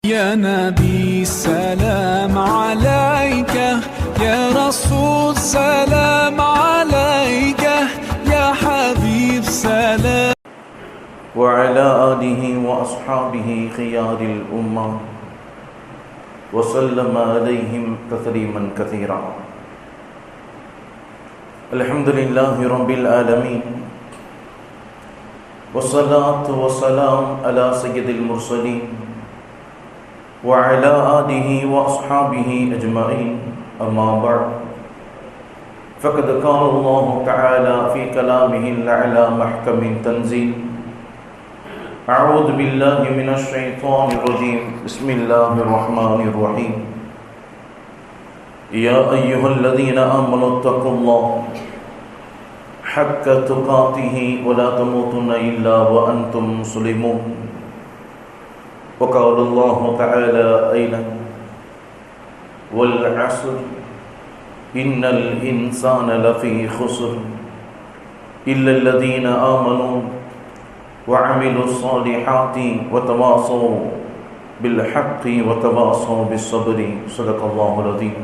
يا نبي سلام عليك، يا رسول سلام عليك، يا حبيب سلام. وعلى آله وأصحابه خيار الأمة وسلم عليهم تسليما كثيرا. الحمد لله رب العالمين، والصلاة والسلام على سيد المرسلين وعلى آله وأصحابه أجمعين. أما بعد، فقد قال الله تعالى في كلامه الأعلى محكم تنزيل: أعوذ بالله من الشيطان الرجيم، بسم الله الرحمن الرحيم. يا أيها الذين آمنوا اتقوا الله حق تقاته ولا تموتن إلا وأنتم مسلمون. وقال الله تعالى أيضا: والعصر إن الإنسان لفي خسر إلا الذين آمنوا وعملوا الصالحات وتواصوا بالحق وتواصوا بالصبر. صدق الله العظيم.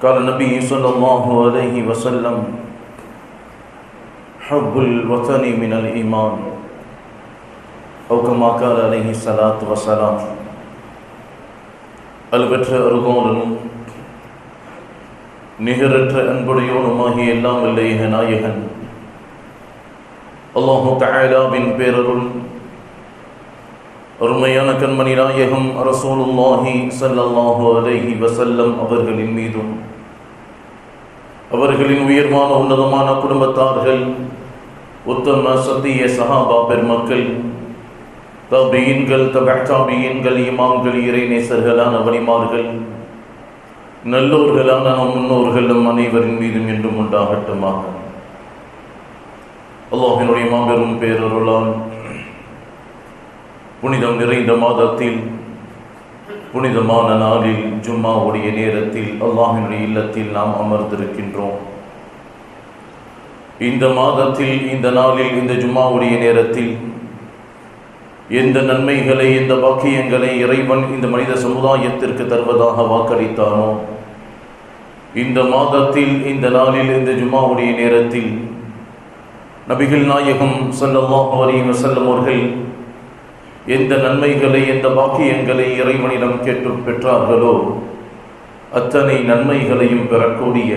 قال النبي صلى الله عليه وسلم: حب الوطن من الإيمان، أو كما قال عليه الصلاة والسلام. அளவற்ற அருகோனும் நிகரற்ற அன்புடையோனுமாகிய எல்லாம் வல்ல நாயகன் அல்லாஹு தஆலாவின் பேரருள், அருமையான கண்மணி நாயகம் ரசூலுல்லாஹி ஸல்லல்லாஹு அலைஹி வஸல்லம் அவர்களின் மீதும், அவர்களின் உயர்வான உன்னதமான குடும்பத்தார்கள், உத்தம சத்திய சஹாபா பெருமக்கள், தாபீன்கள், தபஅத்தாபீன்கள், இமாம்கள், இறைநேசர்களான வலிமார்கள், நல்லோர்களான நம் முன்னோர்களும் அனைவரின் மீதும் என்றும் உண்டாகட்டுமாக. அல்லாஹ்வினுடைய மாபெரும் பேரருளால் புனிதம் நிறைந்த மாதத்தில், புனிதமான நாளில், ஜும்மாவுடைய நேரத்தில் அல்லாஹ்வினுடைய இல்லத்தில் நாம் அமர்ந்திருக்கின்றோம். இந்த மாதத்தில், இந்த நாளில், இந்த ஜும்மாவுடைய நேரத்தில் எந்த நன்மைகளை, எந்த பாக்கியங்களை இறைவன் இந்த மனித சமுதாயத்திற்கு தருவதாக வாக்களித்தானோ, இந்த மாதத்தில், இந்த நாளில், இந்த ஜும்மாவுடைய நேரத்தில் நபிகள் நாயகம் ஸல்லல்லாஹு அலைஹி வஸல்லம் அவர்கள் எந்த நன்மைகளை, எந்த பாக்கியங்களை இறைவனிடம் கேட்டு பெற்றார்களோ அத்தனை நன்மைகளையும் பெறக்கூடிய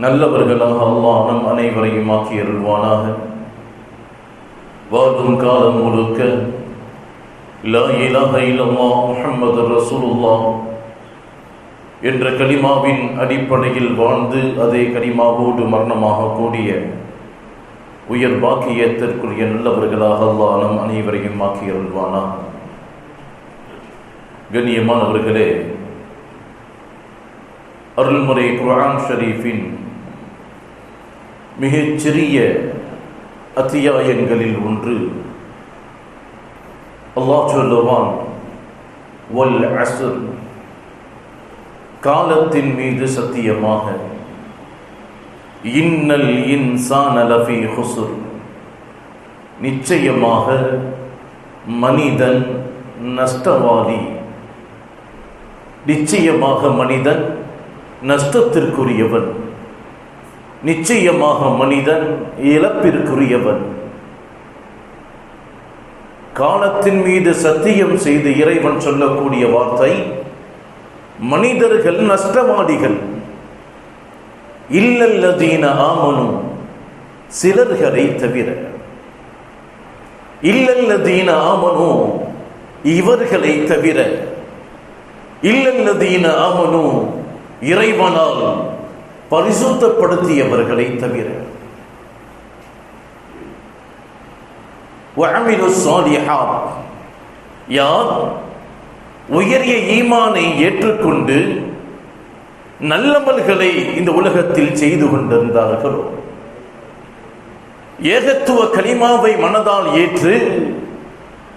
நல்லவர்களாக அல்லாஹ் நம் அனைவரையும் ஆக்கி அருள்வானாக. வாழும் காலம் முழுக்க லா இலாஹ இல்லல்லாஹ் முஹம்மதுர் ரசூலுல்லாஹ் என்ற கலிமாவின் அடிப்படையில் வாழ்ந்து அதே கலிமாவோடு மரணமாக கூடிய உயர் பாக்கியத்திற்குரிய நல்லவர்களாக அல்லாஹ் நம் அனைவரையும் ஆக்கி அருள்வானாக. கண்ணியமானவர்களே, அருள்முறை குர்ஆன் ஷரீஃபின் மிகச்சிறிய அத்தியாயங்களில் ஒன்று அல்லாஹ் சொல்லுவான்: வல் அஸ்ர், காலத்தின் மீது சத்தியமாக, இன்னல் இன்சான லஃபீ ஹுஸ்ர், நிச்சயமாக மனிதன் நஷ்டவாதி, நிச்சயமாக மனிதன் நஷ்டத்திற்குரியவன், நிச்சயமாக மனிதன் இழப்பிற்குரியவன். காலத்தின் மீது சத்தியம் செய்து இறைவன் சொல்லக்கூடிய வார்த்தை, மனிதர்கள் நஷ்டவாதிகள். இல்லல்லதீன ஆமனு, சிலர்களை தவிர, இல்லல்லதீன ஆமனு, இவர்களை தவிர, இல்லல்லதீன ஆமனு, இறைவனால் பரிசுத்தப்படுத்தியவர்களை தவிர, வஅமிலு ஸாலிஹாத், யார் உயரிய ஈமானை ஏற்றுக்கொண்டு நல்லமல்களை இந்த உலகத்தில் செய்து கொண்டிருந்தார்களோ, ஏகத்துவ கலிமாவை மனதால் ஏற்று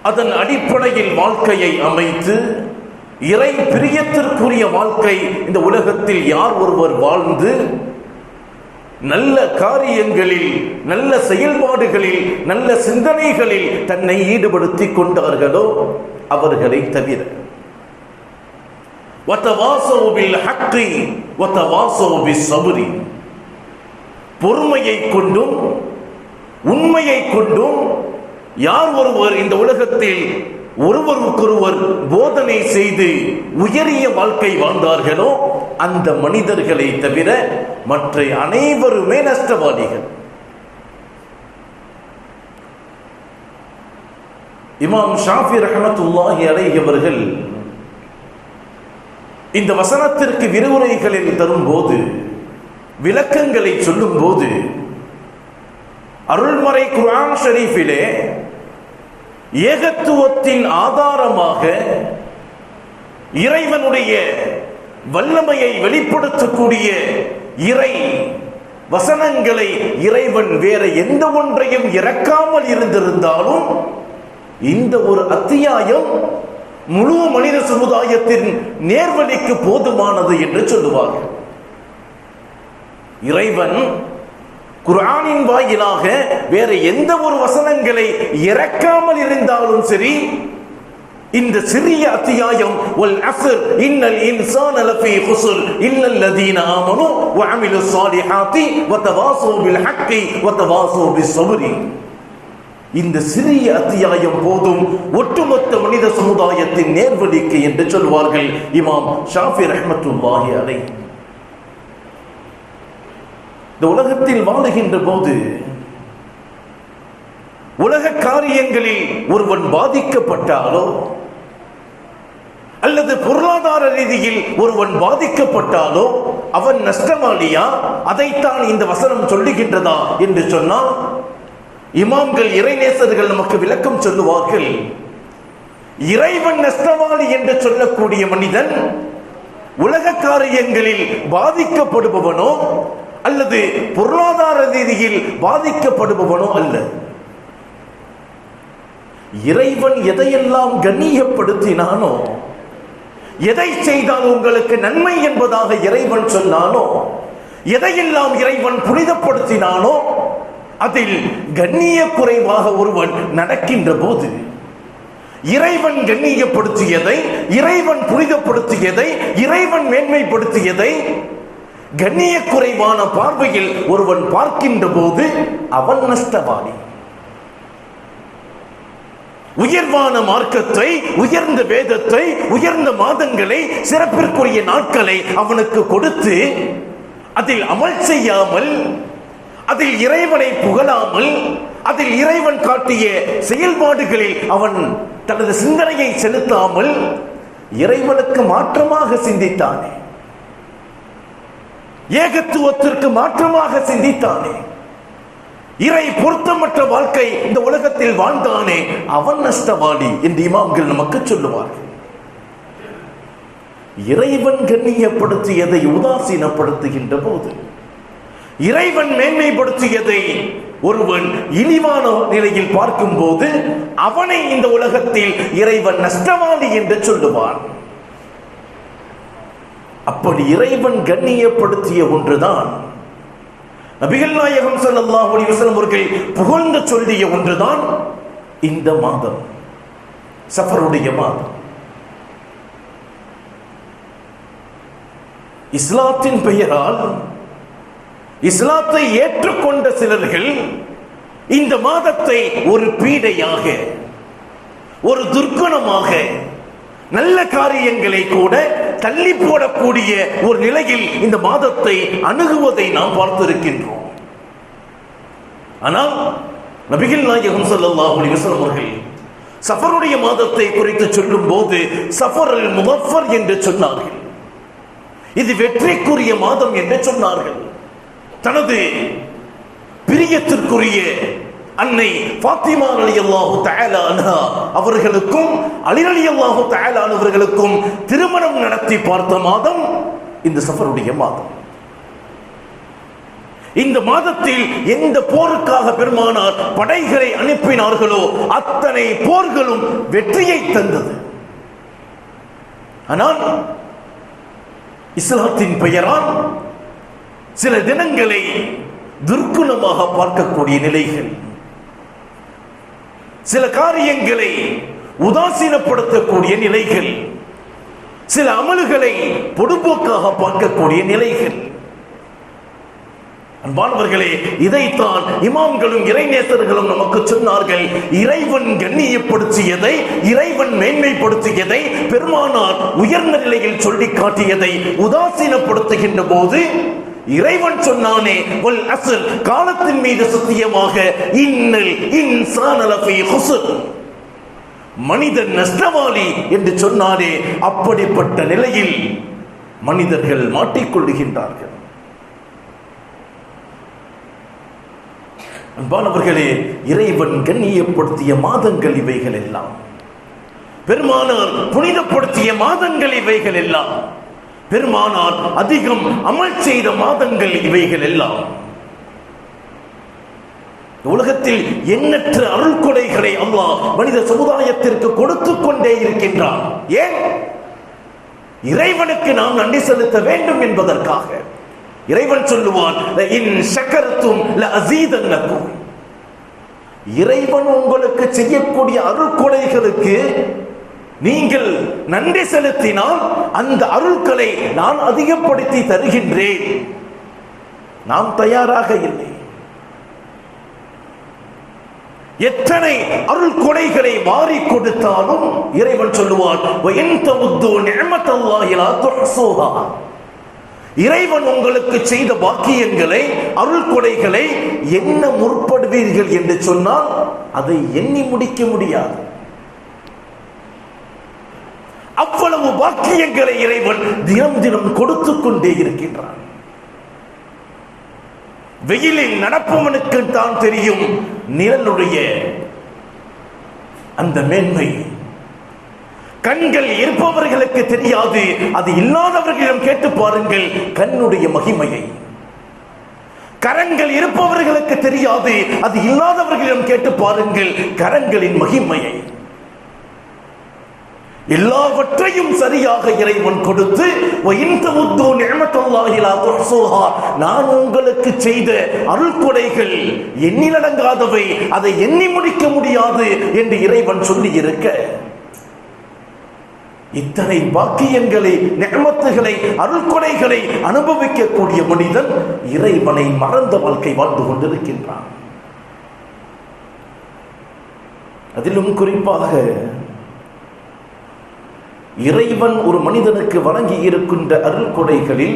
அதன் அடிப்படையில் வாழ்க்கையை அமைத்து இறை பிரியத்திற்குரிய வாழ்க்கை இந்த உலகத்தில் யார் ஒருவர் வாழ்ந்து நல்ல காரியங்களில், நல்ல செயல்பாடுகளில், நல்ல சிந்தனைகளில் தன்னை ஈடுபடுத்திக் கொண்டார்களோ அவர்களை தவிர. வதவாஸவு பில் ஹக்கி வதவாஸவு பிஸ் ஸப்ரி, பொறுமையை கொண்டும் உண்மையை கொண்டும் யார் ஒருவர் இந்த உலகத்தில் ஒருவருக்கொருவர் போதனை செய்து உயரிய வாழ்க்கை வாழ்ந்தார்களோ அந்த மனிதர்களை தவிர மற்ற அனைவருமே நஷ்டவாதிகள். இமாம் ஷாஃபி ரஹ்மத்துல்லாஹி அலைஹி அவர்கள் இந்த வசனத்திற்கு விரிவுரைகளில் தரும்போது, விளக்கங்களை சொல்லும் போது, அருள்மறை குர்ஆன் ஷரீஃபிலே ஏகத்துவத்தின் ஆதாரமாக இறைவனுடைய வல்லமையை வெளிப்படுத்தக்கூடிய இறை வசனங்களை இறைவன் வேற எந்த ஒன்றையும் இறக்காமல் இருந்திருந்தாலும் இந்த ஒரு அத்தியாயம் முழு மனித சமுதாயத்தின் நேர்வழிக்கு போதுமானது என்று சொல்லுவார்கள். இறைவன் குர்ஆனின் வாயிலாக வேற எந்த ஒரு வசனங்களை இறக்காமல் இருந்தாலும் சரி, இந்த சிறிய அத்தியாயம் வல் அஸ்ர் இன்னல் இன்சான லஃபீ குஸ்ர் இல்லல்லதீன ஆமனு வ அமிலுஸ் ஸாலிஹாத்தி வ தவாஸவு பில் ஹக்கி வ தவாஸவு பிஸ் ஸப்ரி, இந்த சிறிய அத்தியாயம் போதும் ஒட்டுமொத்த மனித சமுதாயத்தின் நேர்வழிக்கு என்று சொல்வார்கள் இமாம் ஷாஃபி ரஹ்மத்துல்லாஹி அலைஹி. இந்த உலகத்தில் வாழுகின்ற போது உலக காரியங்களில் ஒருவன் பாதிக்கப்பட்டாலோ அல்லது பொருளாதார ரீதியில் ஒருவன் பாதிக்கப்பட்டாலோ அவன் நஷ்டவாளியா? அதைத்தான் இந்த வசனம் சொல்லுகின்றதா என்று சொன்னால், இமாம்கள், இறைநேசர்கள் நமக்கு விளக்கம் சொல்லுவார்கள். இறைவன் நஷ்டவாளி என்று சொல்லக்கூடிய மனிதன் உலக காரியங்களில் பாதிக்கப்படுபவனோ அல்லது பொருளாதார ரீதியில் பாதிக்கப்படுபவனோ அல்ல. இறைவன் எதையெல்லாம் கண்ணியப்படுத்தினானோ, எதை செய்தால் உங்களுக்கு நன்மை என்பதாக இறைவன் சொன்னானோ, எதையெல்லாம் இறைவன் புனிதப்படுத்தினானோ அதில் கண்ணிய குறைவாக ஒருவன் நடக்கின்ற போது, இறைவன் கண்ணியப்படுத்தியதை, இறைவன் புனிதப்படுத்தியதை, இறைவன் மேன்மைப்படுத்தியதை கண்ணிய குறைவான பார்வையில் ஒருவன் பார்க்கின்ற போது அவன் நஷ்டவாளி. உயர்வான மார்க்கத்தை, உயர்ந்த வேதத்தை, உயர்ந்த மாதங்களை, சிறப்பிற்குரிய நாட்களை அவனுக்கு கொடுத்து அதில் அமல் செய்யாமல், அதில் இறைவனை புகழாமல், அதில் இறைவன் காட்டிய செயல்பாடுகளில் அவன் தனது சிந்தனையை செலுத்தாமல் இறைவனுக்கு மாற்றமாக சிந்தித்தானே, ஏகத்துவத்திற்கு மாற்றமாக சிந்தித்தானே, இறை பொருத்தமற்ற வாழ்க்கை இந்த உலகத்தில் வாழ்ந்தானே, அவன் நஷ்டவாளி என்று இமாம்கள் நமக்கு சொல்லுவார்கள். இறைவன் கண்ணியப்படுத்தியதை உதாசீனப்படுத்துகின்ற போது, இறைவன் மேன்மைப்படுத்தியதை ஒருவன் இழிவான நிலையில் பார்க்கும் போது அவனை இந்த உலகத்தில் இறைவன் நஷ்டவாளி என்று சொல்லுவான். அப்படி இறைவன் கண்ணியப்படுத்திய ஒன்றுதான், நபிகள் நாயகம் ஸல்லல்லாஹு அலைஹி வஸல்லம் அவர்கள் புகழ்ந்து சொல்லிய ஒன்றுதான் இந்த மாதம், சஃபருடைய மாதம். இஸ்லாத்தின் பெயரால் இஸ்லாத்தை ஏற்றுக்கொண்ட சிலர்கள் இந்த மாதத்தை ஒரு பீடையாக, ஒரு துர்க்குணமாக, நல்ல காரியங்களை கூட தள்ளி போடக்கூடிய ஒரு நிலையில் இந்த மாதத்தை அணுகுவதை நாம் பார்த்திருக்கின்றோம். ஆனால் நபிகள் நாயகம் ஸல்லல்லாஹு அலைஹி வஸல்லம் அவர்கள் சஃபருடைய மாதத்தை குறித்து சொல்லும் போது சஃபருல் முதஃபர் என்று சொன்னார்கள். இது வெற்றிக்குரிய மாதம் என்று சொன்னார்கள். தனது பிரியத்திற்குரிய அன்னை ஃபாத்திமா ரலியல்லாஹு தஆலா அன்ஹா அவர்களுக்கும் அலி ரலியல்லாஹு தஆலா அவர்களுக்கும் திருமணம் நடத்தி பார்த்த மாதம் இந்த சஃபருடைய மாதம். இந்த மாதத்தில் எந்த போருக்காக பெருமானார் படைகளை அனுப்பினார்களோ அத்தனை போர்களும் வெற்றியை தந்தது. ஆனால் இஸ்லாத்தின் பெயரால் சில தினங்களை துர்க்குணமாக பார்க்கக்கூடிய நிலைகள், சில காரியங்களை உதாசீனப்படுத்தக்கூடிய நிலைகள், சில அமல்களை பொடுபோக்காக பார்க்கக்கூடிய நிலைகள். அன்பானவர்களே, இதைத்தான் இமாம்களும் இறைநேசர்களும் நமக்கு சொன்னார்கள். இறைவன் கண்ணியப்படுத்தியதை, இறைவன் மேன்மைப்படுத்தியதை, பெருமானார் உயர்ந்த நிலையில் சொல்லி காட்டியதை உதாசீனப்படுத்துகின்ற போது இறைவன் சொன்னானே, வல் அஸ்ர், காலத்தின் மீது சத்தியமாக, இன்னல் இன்சான லஃபீ குஸ்ர், மனிதன் நஷ்டவாளி என்று சொன்னாரே, அப்படிப்பட்ட நிலையில் மனிதர்கள் மாட்டிக்கொள்ளுகின்றார்கள். அன்பானவர்களே, இறைவன் கண்ணியப்படுத்திய மாதங்கள் இவைகள் எல்லாம், பெருமானார் புனிதப்படுத்திய மாதங்கள் இவைகள் எல்லாம், பெருமானார் அதிகம் அமல் செய்த மாதங்கள் இவைகள் எல்லாம். உலகத்தில் எண்ணற்ற அருள் கொடைகளை அல்லாஹ் மனித சமுதாயத்திற்கு கொடுத்துக் கொண்டே இருக்கின்றான். ஏன்? இறைவனுக்கு நாம் நன்றி செலுத்த வேண்டும் என்பதற்காக. இறைவன் சொல்லுவான், இன் ஷக்கர்தும் லஅஸீதன்னகும், இறைவன் உங்களுக்கு செய்யக்கூடிய அருள் கொடைகளுக்கு நீங்கள் நன்றி செலுத்தினால் அந்த அருள்களை நான் அதிகப்படுத்தி தருகின்றேன். நாம் தயாராக இல்லை. எத்தனை அருள் கொடைகளை வாரி கொடுத்தாலும் இறைவன் சொல்லுவான், இறைவன் உங்களுக்கு செய்த பாக்கியங்களை, அருள் கொடைகளை எண்ண முற்படுவீர்கள் என்று சொன்னால் அதை எண்ணி முடிக்க முடியாது. அவ்வளவு பாக்கியங்களை இறைவன் தினம் தினம் கொடுத்துக் கொண்டே இருக்கின்றான். வெயிலில் நடப்பவனுக்கு தான் தெரியும் நிழலுடைய அந்த மேன்மை. கண்கள் இருப்பவர்களுக்கு தெரியாது, அது இல்லாதவர்களிடம் கேட்டு பாருங்கள் கண்ணுடைய மகிமையை. கரங்கள் இருப்பவர்களுக்கு தெரியாது, அது இல்லாதவர்களிடம் கேட்டு பாருங்கள் கரங்களின் மகிமையை. எல்லாவற்றையும் சரியாக இறைவன் கொடுத்து, நான் உங்களுக்கு செய்த அருள் கொடைகள் எண்ணிலடங்காதவை, அதை எண்ணி முடிக்க முடியாது என்று இறைவன் சொல்லி இருக்க, இத்தனை பாக்கியங்களை, நிஅமத்துகளை, அருள் கொடைகளை அனுபவிக்கக்கூடிய மனிதன் இறைவனை மறந்த வாழ்க்கை வாழ்ந்து கொண்டிருக்கின்றான். அதிலும் குறிப்பாக இறைவன் ஒரு மனிதனுக்கு வழங்கி இருக்கின்ற அருள் கொடைகளில்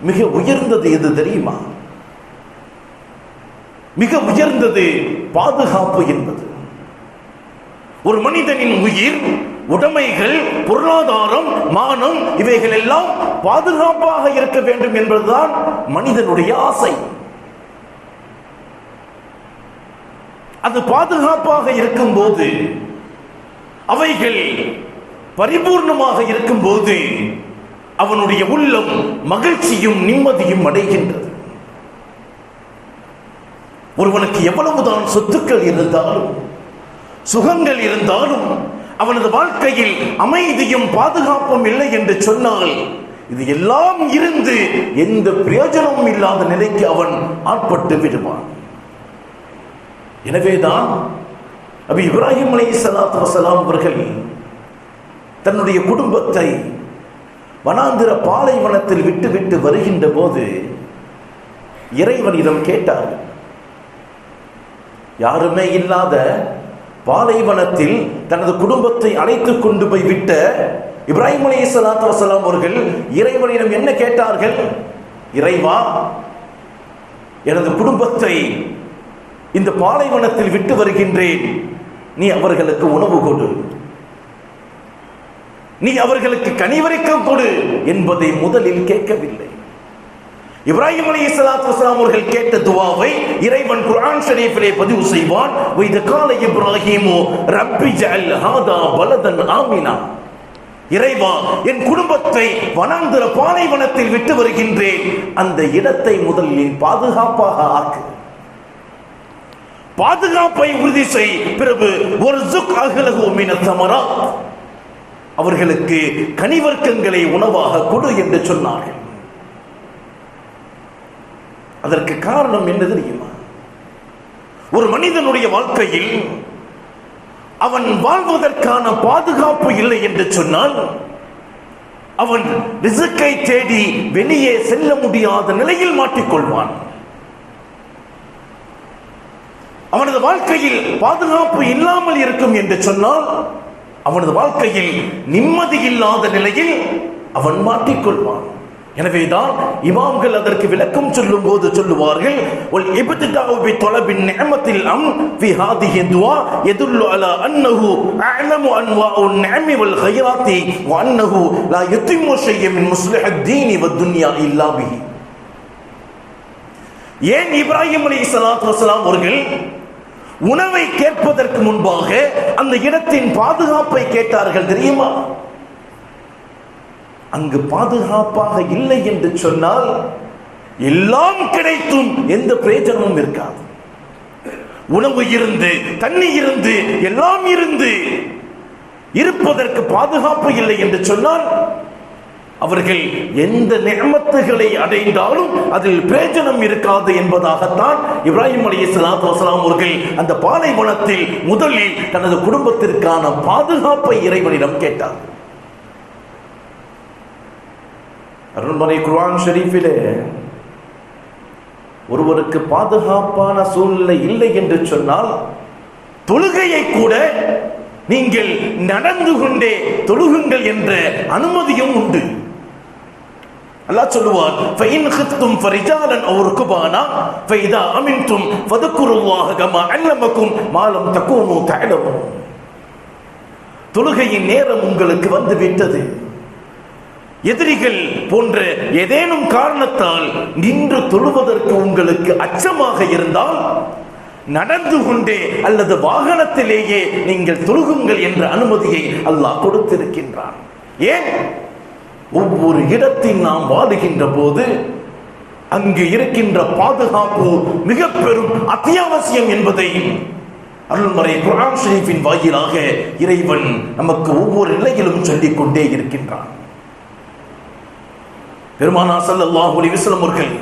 மிக உயர்ந்தது எது தெரியுமா? மிக உயர்ந்தது பாதுகாப்பு என்பது. ஒரு மனிதனின் உயிர், உடைமைகள், பொருளாதாரம், மானம் இவைகள் எல்லாம் பாதுகாப்பாக இருக்க வேண்டும் என்பதுதான் மனிதனுடைய ஆசை. அது பாதுகாப்பாக இருக்கும் போது, அவைகள் பரிபூர்ணமாக இருக்கும் போது அவனுடைய உள்ளம் மகிழ்ச்சியும் நிம்மதியும் அடைகின்றது. ஒருவனுக்கு எவ்வளவுதான் சொத்துக்கள் இருந்தாலும், சுகங்கள் இருந்தாலும், அவனது வாழ்க்கையில் அமைதியும் பாதுகாப்பும் இல்லை என்று சொன்னால், இது எல்லாம் இருந்து எந்த பிரயோஜனமும் இல்லாத நிலைக்கு அவன் ஆட்பட்டு விடுவான். எனவேதான் நபி இப்ராஹிம் அலைஹிஸ்ஸலாத்து வஸலாம் அவர்கள் தன்னுடைய குடும்பத்தை வனாந்திர பாலைவனத்தில் விட்டு வருகின்ற போது இறைவனிடம் கேட்டார். யாருமே இல்லாத பாலைவனத்தில் தனது குடும்பத்தை அழைத்துக் கொண்டு போய் விட்ட இப்ராஹிம் அலைஹிஸ்ஸலாத்து வஸலாம் அவர்கள் இறைவனிடம் என்ன கேட்டார்கள்? இறைவா, எனது குடும்பத்தை இந்த பாலைவனத்தில் விட்டு வருகின்றேன், நீ அவர்களுக்கு உணவு கொடு, நீ அவர்களுக்கு கனிவரைக்கம் கொடு என்பதை முதலில் கேட்கவில்லை. இப்ராஹிம் அலைஹிஸ்ஸலாத்து வஸலாம் அவர்கள் கேட்ட துஆவை இறைவன் குர்ஆன் ஷரீஃபிலே பதிவு செய்வான். வைத கால இப்ராஹீமு ரப்பி ஜஅல் ஹாதா பலதன் ஆமினா, இறைவா, என் குடும்பத்தை வனாந்திர பாலைவனத்தில் விட்டு வருகின்றேன், அந்த இடத்தை முதலில் பாதுகாப்பாக ஆக்கு, பாதுகாப்பை உறுதி செய், பிறகு வர்ஸுக் அஹ்லஹு மினத் ஸமராத், அவர்களுக்கு கனிவர்க்கங்களை உணவாக கொடு என்று சொன்னார்கள். அதற்கு காரணம் என்ன தெரியுமா? ஒரு மனிதனுடைய வாழ்க்கையில் அவன் வாழ்வதற்கான பாதுகாப்பு இல்லை என்று சொன்னால் அவன் ரிஸ்கை தேடி வெளியே செல்ல முடியாத நிலையில் மாட்டிக்கொள்வான். அவனது வாழ்க்கையில் பாதுகாப்பு இல்லாமல் இருக்கும் என்று சொன்னால் அவனது வாழ்க்கையில் நிம்மதி இல்லாத நிலையில் அவன் மாட்டிக்கொள்வான். எனவேதான் இமாம்கள் அதற்கு விளக்கம் சொல்லும் போது சொல்லுவார்கள், வல் இப்திதாஉ பி தலபின் நிஅமத்தில் அம் ஃபி ஹாதிஹி துஆ யதுல்லு அலா அன்னஹு அஅலமு அன்வாஉன் நிஅமி வல் கைராத்தி வ அன்னஹு லா யுத்திம்மு ஷையன் மின் முஸ்லிஹத் தீனி வத் துன்யா இல்லா பிஹி. ஏன் இப்ராஹிம் அலைஹிஸ்ஸலாத்து வஸலாம் அவர்கள் உணவை கேட்பதற்கு முன்பாக அந்த இடத்தின் பாதுகாப்பை கேட்டார்கள் தெரியுமா? அங்கு பாதுகாப்பாக இல்லை என்று சொன்னால் எல்லாம் கிடைத்தும் எந்த பிரயோஜனமும் இருக்காது. உணவு இருந்து, தண்ணி இருந்து, எல்லாம் இருந்து இருப்பதற்கு பாதுகாப்பு இல்லை என்று சொன்னால் அவர்கள் எந்த நிஅமத்துகளை அடைந்தாலும் அதில் பிரயோஜனம் இருக்காது என்பதாகத்தான் இப்ராஹிம் அலைஹிஸ்ஸலாத்து வஸலாம் அவர்கள் அந்த பாலைவனத்தில் முதலில் தனது குடும்பத்திற்கான பாதுகாப்பை இறைவனிடம் கேட்டார். அருள்மறை குர்ஆன் ஷரீஃபிலே ஒருவருக்கு பாதுகாப்பான சூழ்நிலை இல்லை என்று சொன்னால் தொழுகையை கூட நீங்கள் நடந்து கொண்டே தொழுகுங்கள் என்ற அனுமதியும் உண்டு. அல்லாஹ் சொல்லுவார், ஃபைன் கிஃப்தும் ஃபரிஜாலன் அவ் ருக்பானா ஃபைதா அமின்தும் ஃபذكرுல்லாஹ கமா அல்லமக்கும் மா லம் தகூனு தஅலமூன். தொழுகையின் நேரம் உங்களுக்கு வந்து விட்டது. எதிரிகள் போன்ற ஏதேனும் காரணத்தால் நின்று தொழுவதற்கு உங்களுக்கு அச்சமாக இருந்தால் நடந்து கொண்டே அல்லது வாகனத்திலேயே நீங்கள் தொழுகுங்கள் என்ற அனுமதியை அல்லாஹ் கொடுத்திருக்கின்றான். ஏன்? ஒவ்வொரு இடத்தில் நாம் வாழுகின்ற போது அங்கு இருக்கின்ற பாதுகாப்பு மிக பெரும் அத்தியாவசியம் என்பதை அருள்மறை குர்ஆன் ஷரீஃபின் வாயிலாக இறைவன் நமக்கு ஒவ்வொரு நிலையிலும் சொல்லிக் கொண்டே இருக்கின்றான். பெருமானார் ஸல்லல்லாஹு அலைஹி வஸல்லம் அவர்கள்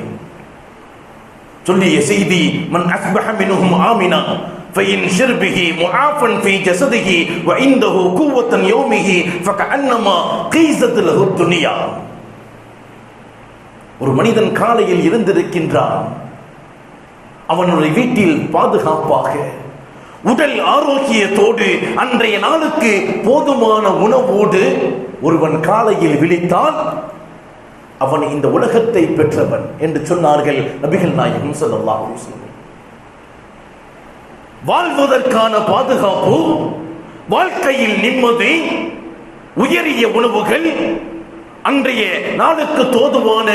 சொல்லிய செய்தி, மன் அஸ்பஹ மின்ஹும் ஆமினா ஃபைன் ஷர்பிஹி முஆஃபன் ஃபீ ஜஸதிஹி வ இன்தஹு குவத்தன் யௌமிஹி ஃபகஅன்னமா கீஸத் லஹு துன்யா. ஒரு மனிதன் காலையில் இருந்திருக்கின்றான், அவனுடைய வீட்டில் பாதுகாப்பாக உடல் ஆரோக்கியத்தோடு அன்றைய நாளுக்கு போதுமான உணவோடு ஒருவன் காலையில் விழித்தால் அவன் இந்த உலகத்தை பெற்றவன் என்று சொன்னார்கள் நபிகள் நாயகம் ஸல்லல்லாஹு அலைஹி வஸல்லம். வாழ்வதற்கான பாதுகாப்பு, வாழ்க்கையில் நிம்மதி, உயரிய உணவுகள், அன்றைய நாளுக்கு தோதுவான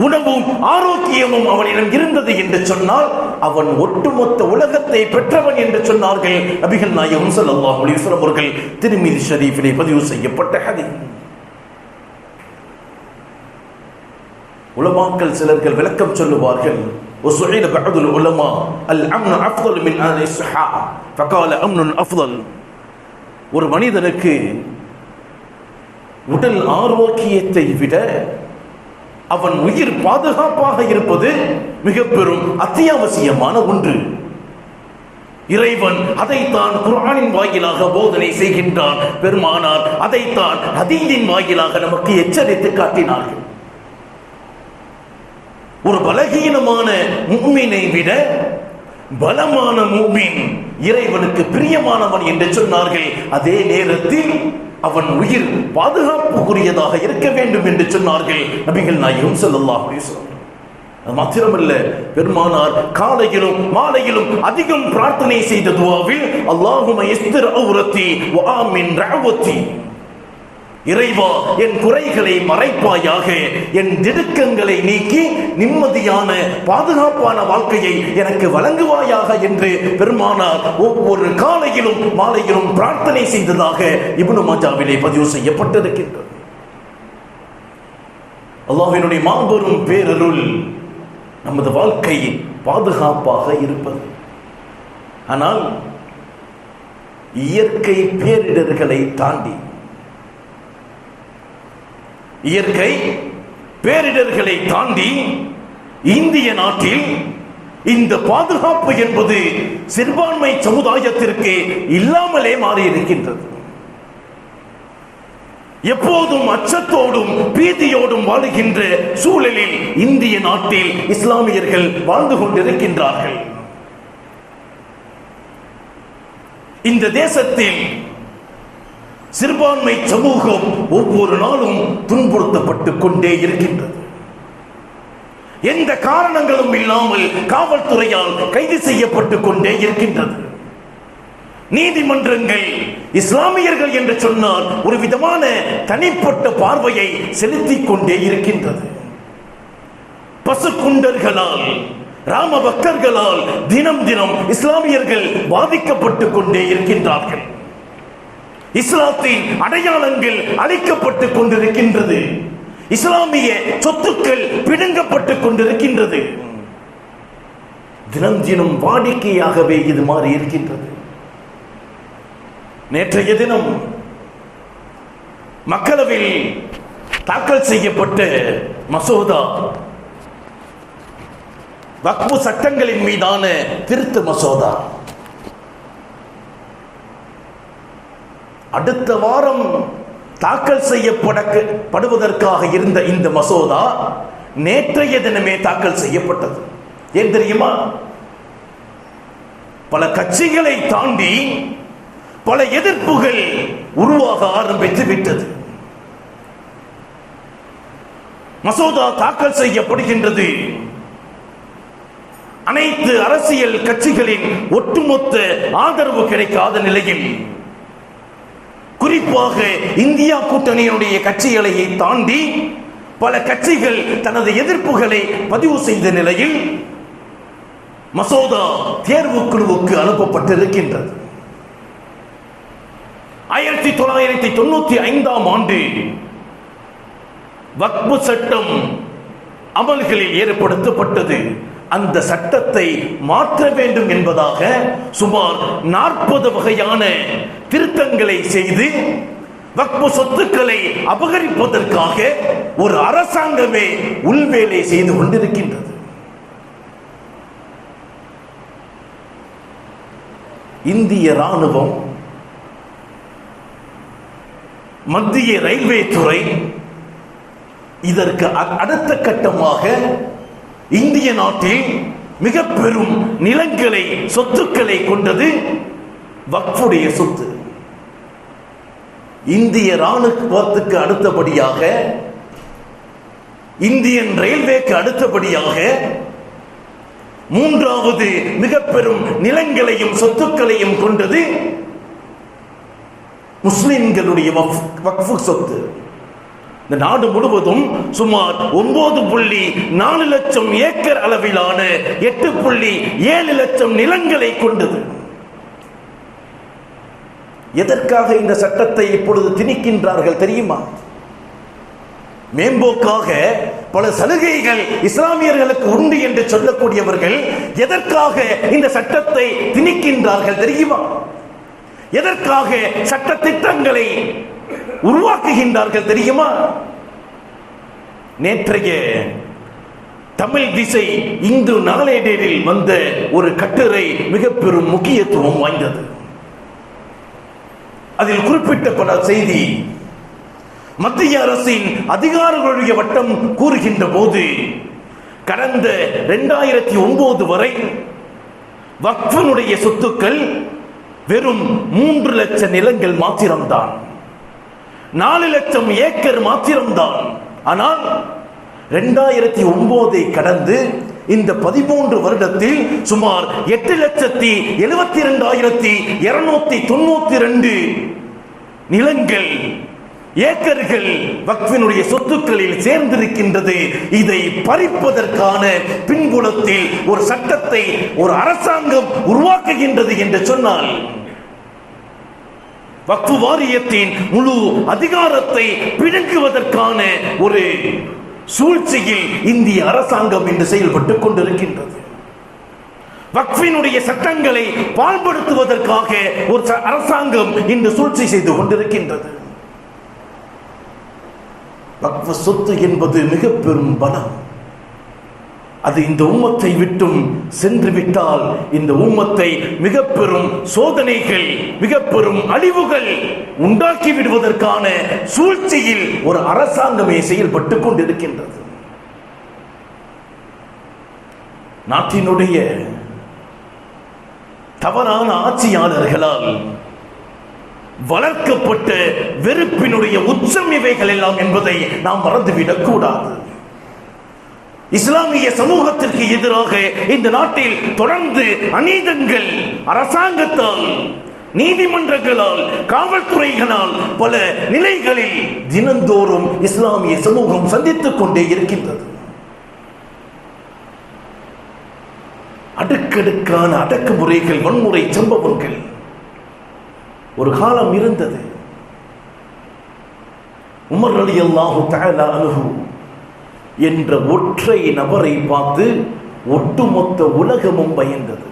உணவும் ஆரோக்கியமும் அவனிடம் இருந்தது என்று சொன்னால் அவன் ஒட்டுமொத்த உலகத்தை பெற்றவன் என்று சொன்னார்கள் நபிகள் நாயகம் ஸல்லல்லாஹு அலைஹி வஸல்லம் அவர்கள். திர்மிதி ஷரீஃபிலே பதிவு செய்யப்பட்ட ஹதீஸ். உலமாக்கள் சிலர்கள் விளக்கம் சொல்லுவார்கள், وسئل بعض العلماء الامن افضل من الصحه فقال امن افضل. ஒரு மனிதனுக்கு உடல் ஆரோக்கியத்தை விட அவன் உயிர் பாதுகாப்பாக இருப்பது மிக பெரும் அத்தியாவசியமான ஒன்று. இறைவன் அதைத்தான் குர்ஆனின் வாயிலாக போதனை செய்கின்றான். பெருமானார் அதைத்தான் ஹதீஸின் வாயிலாக நமக்கு எச்சரித்து காட்டினார்கள். ஒரு பலகீனமான முஃமினை விட பலமான முஃமின் இறைவனுக்கு பிரியமானவன் என்று சொன்னார்கள். அதே நேரத்தில் அவன் உயிர் பாதுகாப்புக்குரியதாக இருக்க வேண்டும் என்று சொன்னார்கள் நபிகள் நாயகம் ஸல்லல்லாஹு அலைஹி வஸல்லம். மாத்திரமல்ல, பெருமானார் காலையிலும் மாலையிலும் அதிகம் பிரார்த்தனை செய்த துஆவில் அல்லாஹும்ம யஸ்திர் அவ்ரத்தி வ ஆமின் ரஅவத்தி. இறைவா, என் குறைகளை மறைப்பாயாக, என் திடுக்கங்களை நீக்கி நிம்மதியான பாதுகாப்பான வாழ்க்கையை எனக்கு வழங்குவாயாக என்று பெருமானார் ஒவ்வொரு காலையிலும் மாலையிலும் பிரார்த்தனை செய்ததாக இப்னு மாஜாவிலே பதிவு செய்யப்பட்டிருக்கின்றது. அல்லாஹ்வினுடைய மாபெரும் பேரருள் நமது வாழ்க்கை பாதுகாப்பாக இருப்பது. ஆனால் இயற்கை பேரிடர்களை தாண்டி, இயற்கை பேரிடர்களை தாண்டி இந்திய நாட்டில் இந்த பாதுகாப்பு என்பது சிறுபான்மை சமுதாயத்திற்கு இல்லாமலே மாறி இருக்கின்றது. எப்போதும் அச்சத்தோடும் பீதியோடும் வாழுகின்ற சூழலில் இந்திய நாட்டில் இஸ்லாமியர்கள் வாழ்ந்து கொண்டிருக்கின்றார்கள். இந்த தேசத்தில் சிறுபான்மை சமூகம் ஒவ்வொரு நாளும் துன்புறுத்தப்பட்டுக் கொண்டே இருக்கின்றது. எந்த காரணங்களும் இல்லாமல் காவல்துறையால் கைது செய்யப்பட்டுக் கொண்டே இருக்கின்றது. நீதிமன்றங்கள் இஸ்லாமியர்கள் என்று சொன்னால் ஒரு விதமான தனிப்பட்ட பார்வையை செலுத்திக் கொண்டே இருக்கின்றது. பசுக்குண்டர்களால், ராம பக்தர்களால் தினம் தினம் இஸ்லாமியர்கள் பாதிக்கப்பட்டுக் கொண்டே இருக்கின்றார்கள். இஸ்லாத்தின் அடையாளங்கள் அழிக்கப்பட்டுக் கொண்டிருக்கின்றது. இஸ்லாமிய சொத்துக்கள் பிடுங்கப்பட்டுக் கொண்டிருக்கின்றது. தினம் தினம் வாடிக்கையாகவே இது மாறி இருக்கின்றது. நேற்றைய தினம் மக்களவையில் தாக்கல் செய்யப்பட்ட மசோதா வக்ஃப் சட்டங்களின் மீதான திருத்த மசோதா அடுத்த வாரம் தாக்கல் செய்யப்படுவதற்காக இருந்த இந்த மசோதா நேற்றைய தினமே தாக்கல் செய்யப்பட்டது. ஏன் தெரியுமா? பல கட்சிகளை தாண்டி பல எதிர்ப்புகள் உருவாக ஆரம்பித்து விட்டது. மசோதா தாக்கல் செய்யப்படுகின்றது. அனைத்து அரசியல் கட்சிகளின் ஒட்டுமொத்த ஆதரவு கிடைக்காத நிலையில், குறிப்பாக இந்தியா கூட்டணியினுடைய கட்சிகளை தாண்டி பல கட்சிகள் தனது எதிர்ப்புகளை பதிவு செய்த நிலையில் மசோதா தேர்வு குழுவுக்கு அனுப்பப்பட்டிருக்கின்றது. 1995ஆம் ஆண்டு வக்ஃப் சட்டம் அமல்களில் ஏற்படுத்தப்பட்டது. அந்த சட்டத்தை மாற்ற வேண்டும் என்பதாக சுமார் 40 வகையான திருத்தங்களை செய்து வக்ஃப் சொத்துக்களை அபகரிப்பதற்காக ஒரு அரசாங்கமே உள்வேலை செய்து கொண்டிருக்கின்றது. இந்திய ராணுவம், மத்திய ரயில்வே துறை இதற்கு அடுத்த கட்டமாக இந்திய நாட்டில் மிக பெரும் நிலங்களை, சொத்துக்களை கொண்டது வக்ஃபுடைய சொத்து. இந்திய ராணுவத்துக்கு அடுத்தபடியாக, இந்தியன் ரயில்வேக்கு அடுத்தபடியாக மூன்றாவது மிக பெரும் நிலங்களையும் சொத்துக்களையும் கொண்டது முஸ்லிம்களுடைய வக்ஃப் சொத்து. இந்த நாடு முழுவதும் சுமார் 9.4 லட்சம் ஏக்கர் அளவிலான 8.7 லட்சம் நிலங்களை கொண்டது. எதற்காக இந்த சட்டத்தை இப்பொழுது திணிக்கின்றார்கள் தெரியுமா? மேம்போக்காக பல சலுகைகள் இஸ்லாமியர்களுக்கு உண்டு என்று சொல்லக்கூடியவர்கள் எதற்காக இந்த சட்டத்தை திணிக்கின்றார்கள் தெரியுமா? எதற்காக சட்ட திட்டங்களை உருவாக்குகின்றார்கள் தெரியுமா? நேற்றைய தமிழ் திசை இந்து நாளேடில் வந்த ஒரு கட்டுரை மிக பெரும் முக்கியத்துவம் வாய்ந்தது. அதில் குறிப்பிட்ட செய்தி மத்திய அரசின் அதிகாரிகளுடைய வட்டம் கூறுகின்ற போது, கடந்த 2009 வரை வக்ஃபினுடைய சொத்துக்கள் வெறும் 3 லட்சம் நிலங்கள் மாத்திரம்தான், 4 லட்சம் ஏக்கர் மாத்திரம்தான். ஆனால் 2009 கடந்து இந்த 13 வருடத்தில் சுமார் 8,72,292 நிலங்கள், ஏக்கர்கள் வக்ஃபினுடைய சொத்துக்களில் சேர்ந்திருக்கின்றது. இதை பறிப்பதற்கான பின்புலத்தில் ஒரு சட்டத்தை ஒரு அரசாங்கம் உருவாக்குகின்றது என்று சொன்னால், வக்ஃப் வாரியத்தின் முழு அதிகாரத்தை பிடுங்குவதற்கான ஒரு சூழ்ச்சியில் இந்திய அரசாங்கம் இன்று செயல்பட்டுக் கொண்டிருக்கின்றது. வக்ஃபினுடைய சட்டங்களை பால்படுத்துவதற்காக ஒரு அரசாங்கம் இன்று சூழ்ச்சி செய்து கொண்டிருக்கின்றது. வக்ஃப் சொத்து என்பது மிக பெரும் பலம். அது இந்த உம்மத்தை விட்டும் சென்று விட்டால் இந்த உம்மத்தை மிக பெரும் சோதனைகள், மிக பெரும் அழிவுகள் உண்டாக்கி விடுவதற்கான சூழ்ச்சியில் ஒரு அரசாங்கமே செயல்பட்டுக் கொண்டிருக்கின்றது. நாட்டினுடைய தவறான ஆட்சியாளர்களால் வளர்க்கப்பட்ட வெறுப்பினுடைய உச்சம் இவைகள் எல்லாம் என்பதை நாம் மறந்துவிடக் கூடாது. இஸ்லாமிய சமூகத்திற்கு எதிராக இந்த நாட்டில் தொடர்ந்து அநீதங்கள் அரசாங்கத்தால், நீதிமன்றங்களால், காவல்துறைகளால் பல நிலைகளில் தினந்தோறும் இஸ்லாமிய சமூகம் சந்தித்துக் கொண்டே இருக்கின்றது. அடுக்கடுக்கான அடக்குமுறைகள், வன்முறை சம்பவங்கள் ஒரு காலம் இருந்தது. உமர் ரலியல்லாஹு தஆலா அன்ஹு என்ற ஒற்றை நபரை பார்த்து ஒட்டுமொத்த உலகமும் பயந்தது.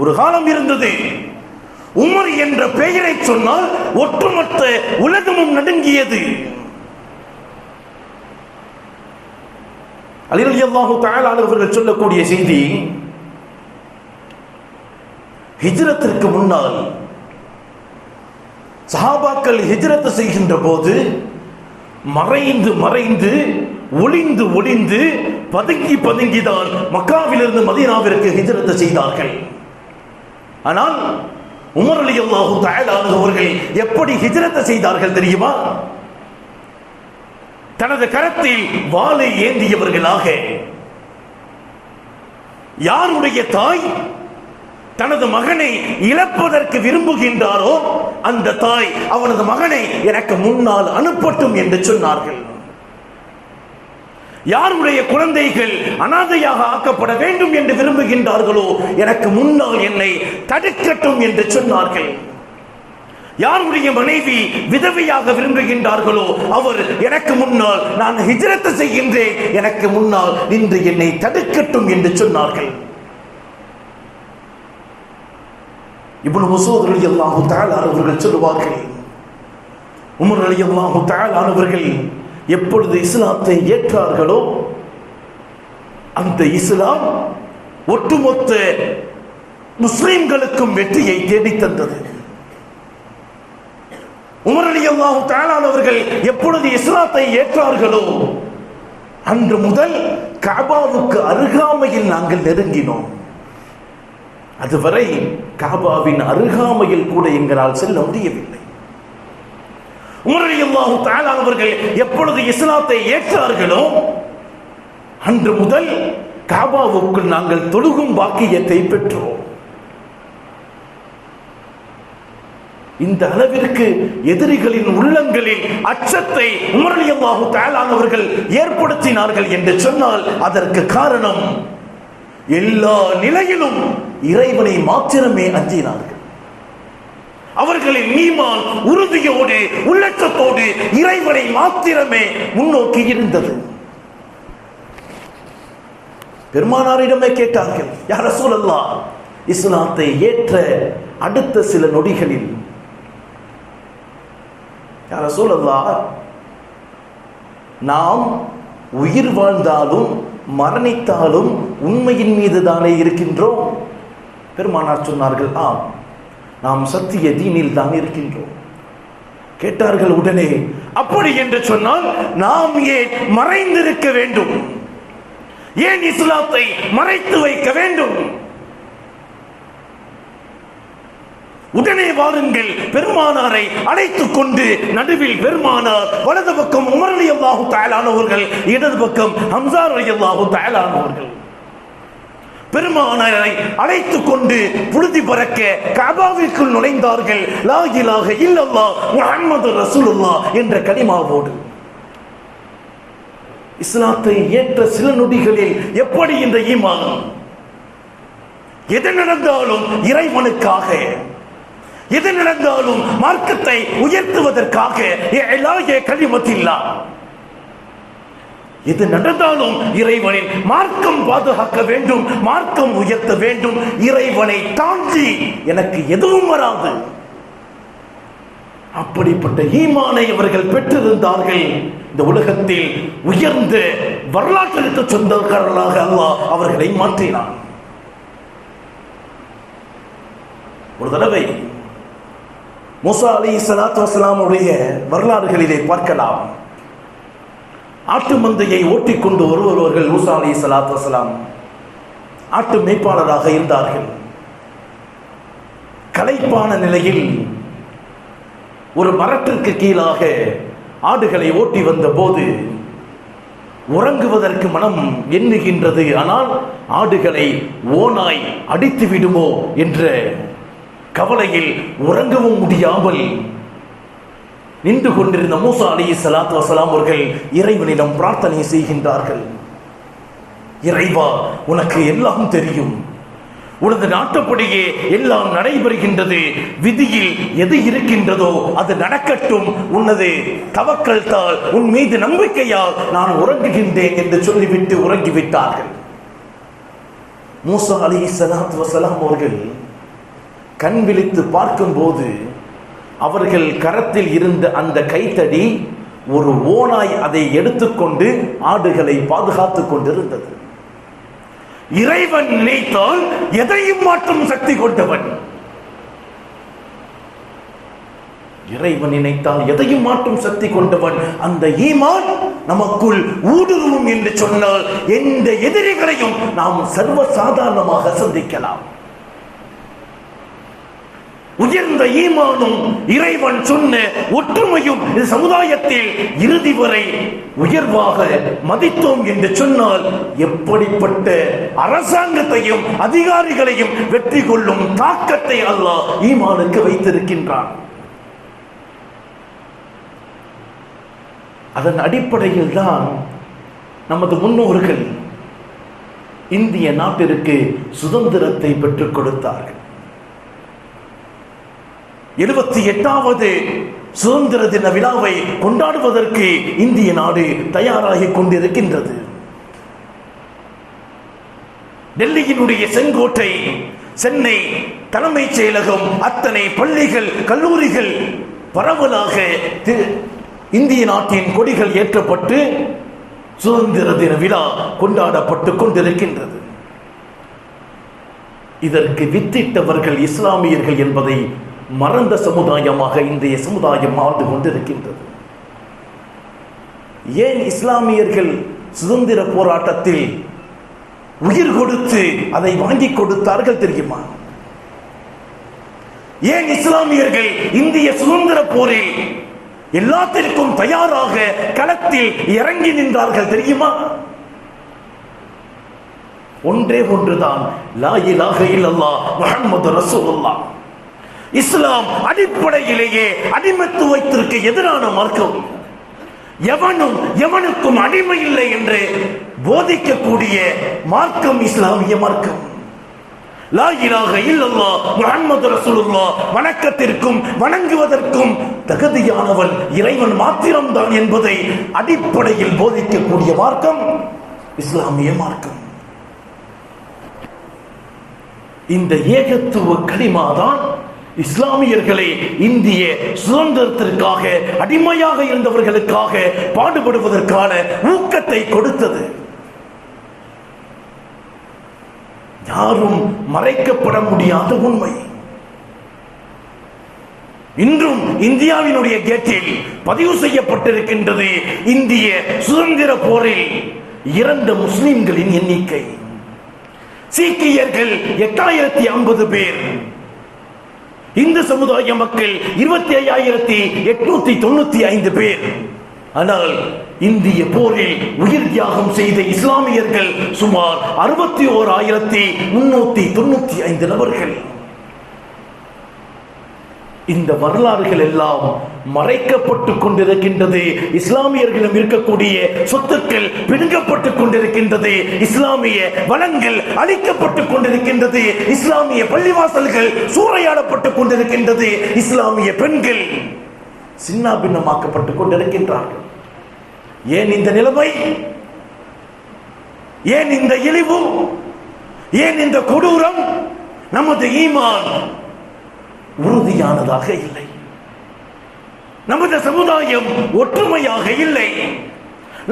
ஒரு காலம் இருந்தது, உமர் என்ற பெயரை சொன்னால் ஒட்டுமொத்த உலகமும் நடுங்கியது. அலி ரலியல்லாஹு தஆலா அவர்கள் சொல்லக்கூடிய செய்தி, ஹிஜ்ரத்திற்கு முன்னால் சஹாபாக்கள் ஹிஜ்ரத் செய்கின்ற போது மறைந்து மறைந்து ஒளிந்து ஒளிந்து பதுங்கி பதுங்கிதான் மக்காவிலிருந்து மதீனாவிற்கு ஹிஜ்ரத் செய்தார்கள். ஆனால் உமர் ரலியல்லாஹு தஆலா அவர்கள் எப்படி ஹிஜ்ரத் செய்தார்கள் தெரியுமா? தனது கரத்தில் வாளை ஏந்தியவர்களாக. யாருடைய தாய் தனது மகனை இழப்பதற்கு விரும்புகின்றாரோ அந்த தாய் அவனது மகனை எனக்கு முன்னால் அனுப்பட்டும் என்று சொன்னார்கள். யாருடைய குழந்தைகள் அனாதையாக ஆக்கப்பட வேண்டும் என்று விரும்புகின்றார்களோ எனக்கு முன்னால் என்னை தடுக்கட்டும் என்று சொன்னார்கள். யாருடைய மனைவி விதவையாக விரும்புகின்றார்களோ அவர் எனக்கு முன்னால் நான் ஹிஜ்ரத் செய்கின்றேன், எனக்கு முன்னால் நின்று என்னை தடுக்கட்டும் என்று சொன்னார்கள். இப்னு மஸ்ஊத் ரலியல்லாஹு தஆலா அவர்கள் சொல்வார்கள், உமர் ரலியல்லாஹு தஆலா அவர்கள் எப்பொழுது இஸ்லாத்தை ஏற்றார்களோ அந்த இஸ்லாம் ஒட்டுமொத்த முஸ்லிம்களுக்கும் வெற்றியை தேடித் தந்தது. உமர் ரலியல்லாஹு தஆலா அவர்கள் எப்பொழுது இஸ்லாத்தை ஏற்றார்களோ அன்று முதல் கஅபாவுக்கு அருகாமையில் நாங்கள் நெருங்கினோம். அதுவரை கஅபாவின் அருகாமையில் கூட எங்களால் செல்ல முடியவில்லை. உமர் ரலியல்லாஹு தஆலா அவர்கள் எப்பொழுது இஸ்லாத்தை ஏற்றார்களோ அன்று முதல் கஅபாவுக்குள் நாங்கள் தொழுகும் பாக்கியத்தை பெற்றோம். இந்த அளவிற்கு எதிரிகளின் உள்ளங்களில் அச்சத்தை உமர் ரலியல்லாஹு தஆலா அவர்கள் ஏற்படுத்தினார்கள் என்று சொன்னால் அதற்கு காரணம் எல்லா நிலையிலும் இறைவனை மாத்திரமே அஞ்சினார்கள். அவர்களின் ஈமான் உறுதியோடு உள்ளச்சத்தோடு இறைவனை மாத்திரமே முன்னோக்கி இருந்தது. பெருமானாரிடமே கேட்டார்கள், யா ரசூலல்லாஹ், இஸ்லாத்தை ஏற்ற அடுத்த சில நொடிகளில், யா ரசூலல்லாஹ், நாம் உயிர் வாழ்ந்தாலும் மரணித்தாலும் உண்மையின் மீது தானே இருக்கின்றோம்? பெருமானார் சொன்னார்கள், ஆம், நாம் சத்திய தீனில் தான் இருக்கின்றோம். கேட்டார்கள் உடனே, அப்படி என்று சொன்னால் நாம் ஏன் மறைந்திருக்க வேண்டும்? ஏன் இஸ்லாத்தை மறைத்து வைக்க வேண்டும்? உடனே வாருங்கள், பெருமானாரை அழைத்துக் கொண்டு நடுவில் பெருமானார், வலது பக்கம் உமர் ரலியல்லாஹு தஆலா அவர்கள், இடது பக்கம் ஹம்ஸா ரலியல்லாஹு தஆலா அவர்கள். பெருமானாரை அழைத்துக் கொண்டு புழுதி பறக்க கஅபாவிற்குள் நுழைந்தார்கள். லா இலாஹ இல்லல்லாஹ் முஹம்மது ரசூலுல்லாஹ் என்ற கலிமாவோடு. இஸ்லாத்தை ஏற்ற சில நொடிகளில் எப்படி இந்த ஈமான், எது நடந்தாலும் இறைவனுக்காக, எது நடந்தாலும் மார்க்கத்தை உயர்த்துவதற்காக, எது நடந்தாலும் இறைவனின் மார்க்கம் பாதுகாக்க வேண்டும், மார்க்கம் உயர்த்த வேண்டும். இறைவனை தாண்டி எனக்கு எதுவும் வராது. அப்படிப்பட்ட ஈமானை அவர்கள் பெற்றிருந்தார்கள். இந்த உலகத்தில் உயர்ந்த வரலாற்றிற்கு சொந்தக்காரர்களாக அல்லாஹ் அவர்களை மாற்றினான். ஒரு தடவை மூசா அலைஹிஸ்ஸலாத்து வஸ்ஸலாமுடைய வரலாறுகளிலே பார்க்கலாம். ஆட்டு மந்தையை ஓட்டிக்கொண்டு வருபவர்கள் மூசா அலைஹிஸ்ஸலாத்து வஸ்ஸலாம் ஆட்டு மேய்ப்பாளராக இருந்தார்கள். களைப்பான நிலையில் ஒரு மரத்திற்கு கீழாக ஆடுகளை ஓட்டி வந்த போது உறங்குவதற்கு மனம் எண்ணுகின்றது. ஆனால் ஆடுகளை ஓநாய் அடித்து விடுமோ என்ற கவலையில் உறங்கவும் முடியாமல் நின்று கொண்டிருந்த மூசா அலைஹிஸ்ஸலாத்து வஸ்ஸலாம் அவர்கள் இறைவனிடம் பிரார்த்தனை செய்கின்றார்கள். இறைவா, உனக்கு எல்லாம் தெரியும், உனது நாட்டப்படியே எல்லாம் நடைபெறுகின்றது, விதியில் எது இருக்கின்றதோ அது நடக்கட்டும், உனது தவக்கல்தால் உன் மீது நம்பிக்கையால் நான் உறங்குகின்றேன் என்று சொல்லிவிட்டு உறங்கிவிட்டார்கள். மூசா அலைஹிஸ்ஸலாத்து வஸ்ஸலாம் அவர்கள் கண் விழித்து பார்க்கும் போது அவர்கள் கரத்தில் இருந்த அந்த கைத்தடி ஒரு ஓநாய் அதை எடுத்துக்கொண்டு ஆடுகளை பாதுகாத்துக் கொண்டிருந்தது. இறைவன் நினைத்தால் எதையும் மாற்றும் சக்தி கொண்டவன். இறைவன் நினைத்தால் எதையும் மாற்றும் சக்தி கொண்டவன். அந்த ஈமான் நமக்குள் ஊடுருவும் என்று சொன்னால் எந்த எதிரிகளையும் நாம் சர்வ சாதாரணமாக சந்திக்கலாம். உயர்ந்த ஈமானும் இறைவன் சொன்ன ஒற்றுமையும் இந்த சமுதாயத்தில் இறுதி வரை உயர்வாக மதித்தோம் என்று சொன்னால் எப்படிப்பட்ட அரசாங்கத்தையும் அதிகாரிகளையும் வெற்றி கொள்ளும் தாக்கத்தை அல்லாஹ் ஈமானுக்கு வைத்திருக்கின்றான். அதன் அடிப்படையில் தான் நமது முன்னோர்கள் இந்திய நாட்டிற்கு சுதந்திரத்தை பெற்றுக் கொடுத்தார்கள். 78வது சுதந்திர தின விழாவை கொண்டாடுவதற்கு இந்திய நாடு தயாராகி கொண்டிருக்கின்றது. டெல்லியினுடைய செங்கோட்டை, சென்னை தலைமைச் செயலகம், அத்தனை பள்ளிகள், கல்லூரிகள் பரவலாக இந்திய நாட்டின் கொடிகள் ஏற்றப்பட்டு சுதந்திர தின விழா கொண்டாடப்பட்டுக் கொண்டிருக்கின்றது. இதற்கு வித்திட்டவர்கள் இஸ்லாமியர்கள் என்பதை மறந்த சமுதாயமாக இன்றைய சமுதாயம் ஆண்டு கொண்டிருக்கின்றது. ஏன் இஸ்லாமியர்கள் சுதந்திர போராட்டத்தில் உயிர் கொடுத்து அதை வாங்கி கொடுத்தார்கள் தெரியுமா? ஏன் இஸ்லாமியர்கள் இந்திய சுதந்திர போரில் எல்லாத்திற்கும் தயாராக களத்தில் இறங்கி நின்றார்கள் தெரியுமா? ஒன்றே ஒன்றுதான், லா இலாஹ இல்லல்லாஹ் முஹம்மது ரசூலுல்லாஹ். இஸ்லாம் அடிப்படையிலேயே அடிமைத்துவத்திற்கு எதிரான மார்க்கம். எவனும் எவனுக்கும் அடிமை இல்லை என்று போதிக்கக்கூடிய மார்க்கம் இஸ்லாமிய மார்க்கம். லா இலாஹ இல்லல்லாஹ் முஹம்மது ரசூலுல்லாஹ், வணக்கத்திற்கும் வணங்குவதற்கும் தகுதியானவன் இறைவன் மாத்திரம்தான் என்பதை அடிப்படையில் போதிக்கக்கூடிய மார்க்கம் இஸ்லாமிய மார்க்கம். இந்த ஏகத்துவ கலிமாதான் இஸ்லாமியர்களை இந்திய சுதந்திரத்திற்காக அடிமையாக இருந்தவர்களுக்காக பாடுபடுவதற்கான ஊக்கத்தை கொடுத்தது. யாரும் மறைக்கப்பட முடியாத உண்மை. இன்றும் இந்தியாவினுடைய கேட்டில் பதிவு செய்யப்பட்டிருக்கின்றது இந்திய சுதந்திர போரில் இறந்த முஸ்லிம்களின் எண்ணிக்கை. சீக்கியர்கள் 8050 பேர், இந்து சமுதாய மக்கள் 25895 பேர். ஆனால் இந்திய போரில் உயிர் தியாகம் செய்த இஸ்லாமியர்கள் சுமார் 61395 நபர்கள். இந்த வரலாறுகள் எல்லாம் மறைக்கப்பட்டுக் கொண்டிருக்கின்றது. இஸ்லாமியர்களிடம் இருக்கக்கூடிய சொத்துக்கள் பிடுங்கப்பட்டுக் கொண்டிருக்கின்றது. இஸ்லாமிய வளங்கள் அழிக்கப்பட்டுக் கொண்டிருக்கின்றது. இஸ்லாமிய பள்ளிவாசல்கள் சூறையாடப்பட்டுக் கொண்டிருக்கின்றது. இஸ்லாமிய பெண்கள் சின்ன பின்னமாக்கப்பட்டுக் கொண்டிருக்கின்றார்கள். ஏன் இந்த நிலைமை? ஏன் இந்த இழிவு? ஏன் இந்த கொடூரம்? நமது ஈமான் உறுதியானதாக இல்லை. நமது சமுதாயம் ஒற்றுமையாக இல்லை.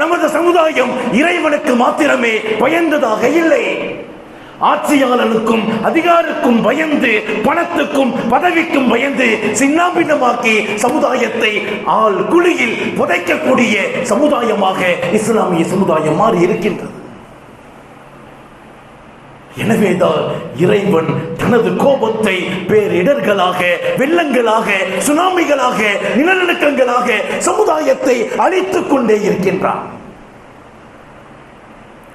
நமது சமுதாயம் இறைவனுக்கு மாத்திரமே பயந்ததாக இல்லை. ஆட்சியாளனுக்கும் அதிகாரத்துக்கும் பயந்து, பணத்துக்கும் பதவிக்கும் பயந்து சின்னாபின்னமாக்கி சமுதாயத்தை ஆள் குழியில் புதைக்கக்கூடிய சமுதாயமாக இஸ்லாமிய சமுதாயம் மாறி இருக்கின்றது. எனவேதான் இறைவன் தனது கோபத்தை பேரிடர்களாக, வெள்ளங்களாக, சுனாமிகளாக, நிலநடுக்கங்களாக சமுதாயத்தை அழித்துக் கொண்டே இருக்கின்றான்.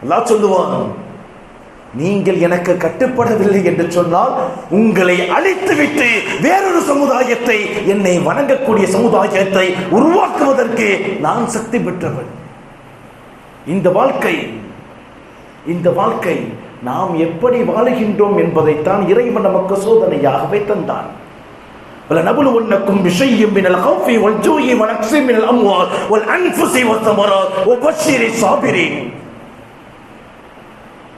அல்லாஹ் சொல்லுவான், நீங்கள் எனக்கு கட்டுப்படவில்லை என்று சொன்னால் உங்களை அழித்துவிட்டு வேறொரு சமுதாயத்தை, என்னை வணங்கக்கூடிய சமுதாயத்தை உருவாக்குவதற்கு நான் சக்தி பெற்றவன். இந்த வாழ்க்கை நாம் எப்படி வாழுகின்றோம் என்பதைத்தான் இறைவன் நமக்கு சோதனையாகவே தந்தான். وَلَنَبْلُوَنَّكُمْ بِشَيْءٍ مِنَ الْخَوْفِ وَالْجُوعِ وَنَقْصٍ مِنَ الْأَمْوَالِ وَالْأَنْفُسِ وَالثَّمَرَاتِ وَبَشِّرِ الصَّابِرِينَ.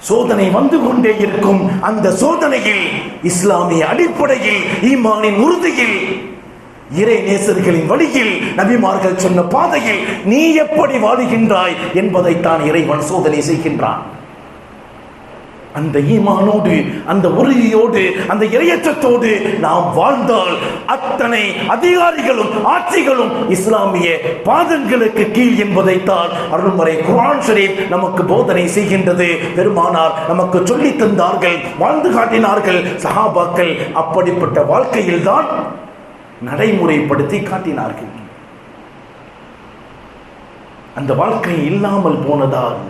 சோதனை வந்து கொண்டே இருக்கும். அந்த சோதனையில் இஸ்லாமிய அடிப்படையில், ஈமானின் உறுதியில், இறை நேசர்களின் வழியில், நபிமார்கள் சொன்ன பாதையில் நீ எப்படி வாழுகின்றாய் என்பதைத்தான் இறைவன் சோதனை செய்கின்றான். அந்த ஈமானோடு, அந்த உறுதியோடு, அந்த இறையற்றத்தோடு நாம் வாழ்ந்தால் அத்தனை அதிகாரிகளும் ஆட்சிகளும் இஸ்லாமிய பாதங்களுக்கு கீழ் என்பதைத்தான் அருள்மறை குர்ஆன் ஷரீஃப் நமக்கு போதனை செய்கின்றது. பெருமானார் நமக்கு சொல்லி தந்தார்கள், வாழ்ந்து காட்டினார்கள். சஹாபாக்கள் அப்படிப்பட்ட வாழ்க்கையில் தான் நடைமுறைப்படுத்தி காட்டினார்கள். அந்த வாழ்க்கை இல்லாமல் போனதால்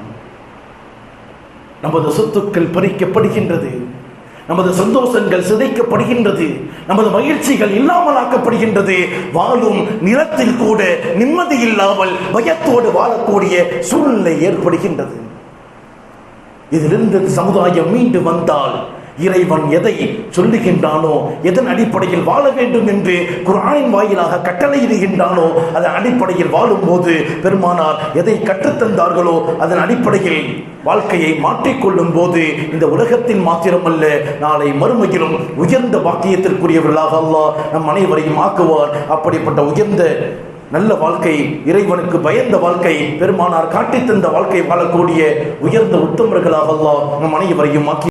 நமது சொத்துக்கள் பறிக்கப்படுகின்றது, நமது சந்தோஷங்கள் சிதைக்கப்படுகின்றது, நமது மகிழ்ச்சிகள் இல்லாமலாக்கப்படுகின்றது. வாழும் நிலத்தில் கூட நிம்மதி இல்லாமல் பயத்தோடு வாழக்கூடிய சூழ்நிலை ஏற்படுகின்றது. இதிலிருந்து சமுதாயம் மீண்டு வந்தால் இறைவன் எதை சொல்லுகின்றானோ, எதன் அடிப்படையில் வாழ வேண்டும் என்று குர்ஆனின் வாயிலாக கட்டளையிடுகின்றானோ அதன் அடிப்படையில் வாழும் போது பெருமானார் எதை கற்றுத்தந்தார்களோ அதன் அடிப்படையில் வாழ்க்கையை மாற்றிக்கொள்ளும் போது இந்த உலகத்தில் மாத்திரமல்ல, நாளை மறுமையிலும் உயர்ந்த பாக்கியத்திற்குரியவர்களாக அல்லாஹ் நம் அனைவரையும் ஆக்குவார். அப்படிப்பட்ட உயர்ந்த நல்ல வாழ்க்கை, இறைவனுக்கு பயந்த வாழ்க்கை, பெருமானார் காட்டித்தந்த வாழ்க்கை வாழக்கூடிய உயர்ந்த உத்தமர்களாக அல்லாஹ் நம் அனைவரையும் ஆக்கி